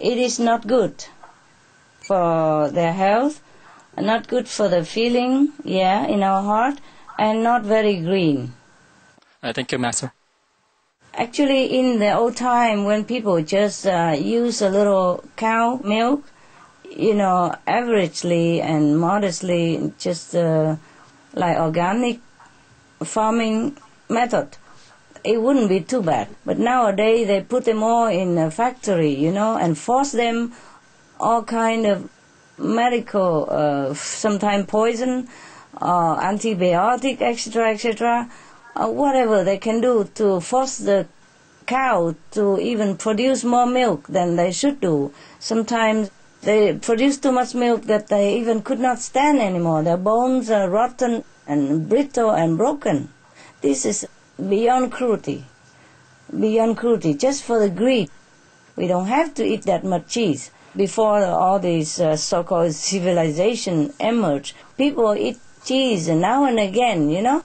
it is not good for their health, not good for the feeling, in our heart, and not very green. Thank you, Master. Actually, in the old time, when people just use a little cow milk, averagely and modestly, just like organic farming method, it wouldn't be too bad. But nowadays, they put them all in a factory, and force them all kind of medical, sometimes poison, antibiotic, etc., whatever they can do to force the cow to even produce more milk than they should do. Sometimes they produce too much milk that they even could not stand anymore. Their bones are rotten and brittle and broken. This is beyond cruelty, just for the greed. We don't have to eat that much cheese. Before all these so-called civilization emerged, people eat cheese now and again,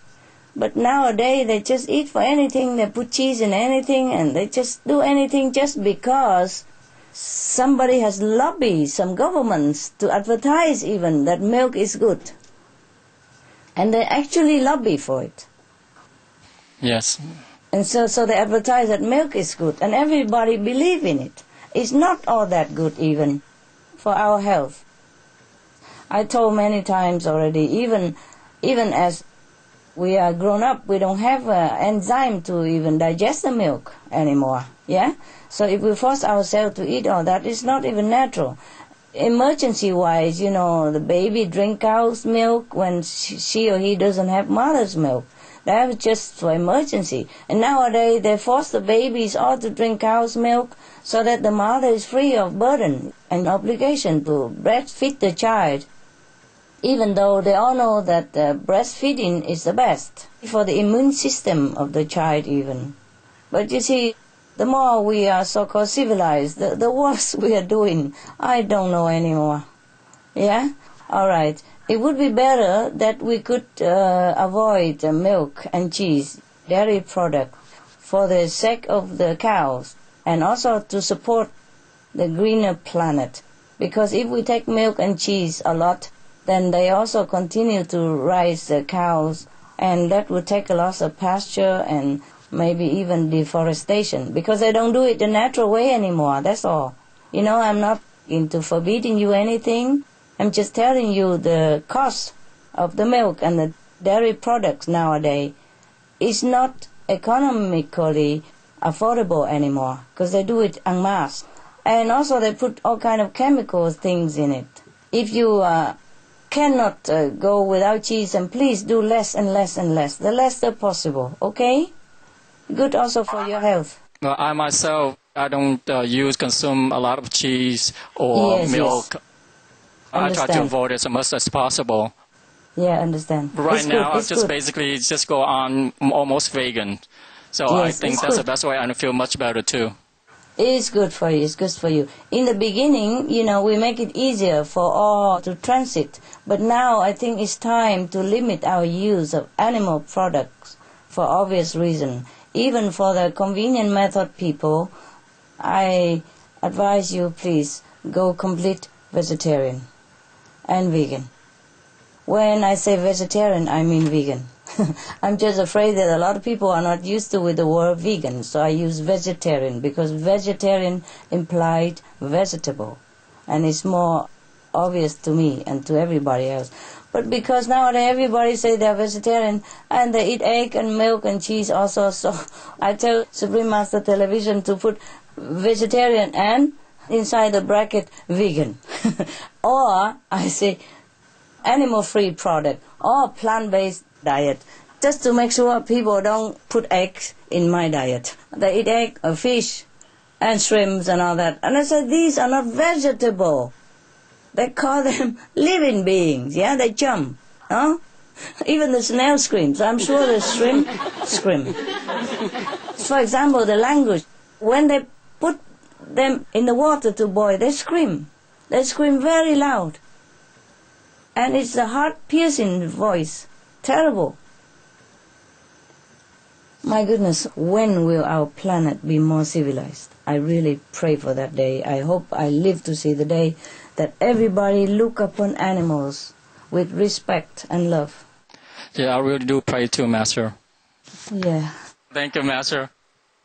But nowadays they just eat for anything, they put cheese in anything, and they just do anything just because somebody has lobbied some governments to advertise even that milk is good. And they actually lobby for it. Yes. And so they advertise that milk is good, and everybody believes in it. It's not all that good even for our health. I told many times already, even as we are grown up, we don't have an enzyme to even digest the milk anymore, So if we force ourselves to eat all that, it's not even natural. Emergency-wise, the baby drink cow's milk when she or he doesn't have mother's milk. That was just for emergency. And nowadays, they force the babies all to drink cow's milk so that the mother is free of burden and obligation to breastfeed the child, even though they all know that breastfeeding is the best for the immune system of the child even. But you see, the more we are so-called civilized, the worse we are doing. I don't know anymore. All right. It would be better that we could avoid milk and cheese, dairy products, for the sake of the cows, and also to support the greener planet. Because if we take milk and cheese a lot, then they also continue to raise the cows, and that would take a loss of pasture and maybe even deforestation, because they don't do it the natural way anymore, that's all. I'm not into forbidding you anything. I'm just telling you the cost of the milk and the dairy products nowadays is not economically affordable anymore, because they do it en masse. And also they put all kind of chemical things in it. If you cannot go without cheese, and please do less and less and less, the less possible, okay? Good also for your health. Well, I myself, I don't consume a lot of cheese or milk. Yes. I try to avoid it as much as possible. Yeah, understand. Right now, I just basically just go on almost vegan. So I think that's the best way, and I feel much better too. It's good for you. It's good for you. In the beginning, we make it easier for all to transit. But now I think it's time to limit our use of animal products for obvious reason. Even for the convenient method people, I advise you, please, go complete vegetarian and vegan. When I say vegetarian, I mean vegan. I'm just afraid that a lot of people are not used to with the word vegan, so I use vegetarian, because vegetarian implied vegetable, and it's more obvious to me and to everybody else. But because nowadays everybody say they're vegetarian, and they eat egg and milk and cheese also, so I tell Supreme Master Television to put vegetarian and inside the bracket vegan. Or I say animal-free product or plant-based diet, just to make sure people don't put eggs in my diet. They eat egg or fish and shrimps and all that. And I said, these are not vegetable. They call them living beings. They jump. Huh? Even the snail screams. I'm sure the shrimp scream. For example, the language. When they put them in the water to boil, they scream. They scream very loud. And it's a heart-piercing voice. Terrible. My goodness, when will our planet be more civilized? I really pray for that day. I hope I live to see the day that everybody look upon animals with respect and love. Yeah, I really do pray too, Master. Yeah. Thank you, Master.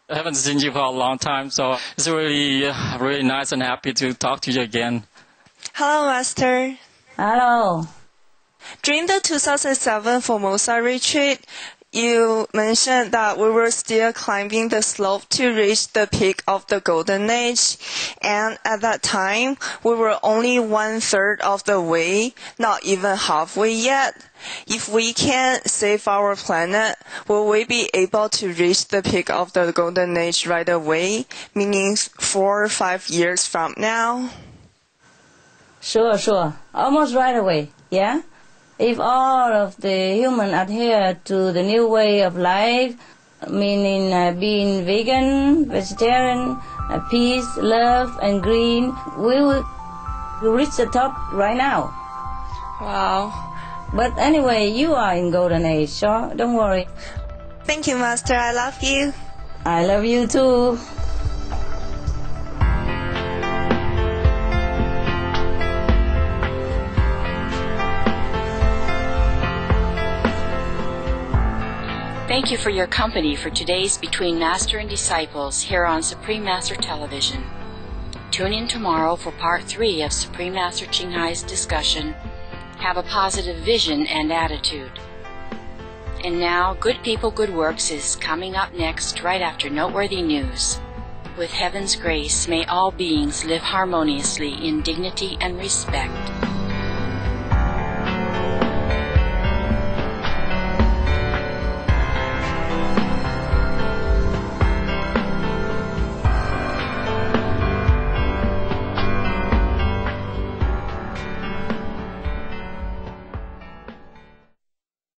I haven't seen you for a long time, so it's really nice and happy to talk to you again. Hello, Master. Hello. During the 2007 Formosa retreat, you mentioned that we were still climbing the slope to reach the peak of the Golden Age, and at that time, we were only 1/3 of the way, not even halfway yet. If we can save our planet, will we be able to reach the peak of the Golden Age right away, meaning 4 or 5 years from now? Sure. Almost right away, yeah? If all of the humans adhere to the new way of life, meaning being vegan, vegetarian, peace, love, and green, we will reach the top right now. Wow. But anyway, you are in Golden Age, so don't worry. Thank you, Master. I love you. I love you too. Thank you for your company for today's Between Master and Disciples here on Supreme Master Television. Tune in tomorrow for Part 3 of Supreme Master Ching Hai's discussion, Have a Positive Vision and Attitude. And now, Good People, Good Works is coming up next right after Noteworthy News. With heaven's grace, may all beings live harmoniously in dignity and respect.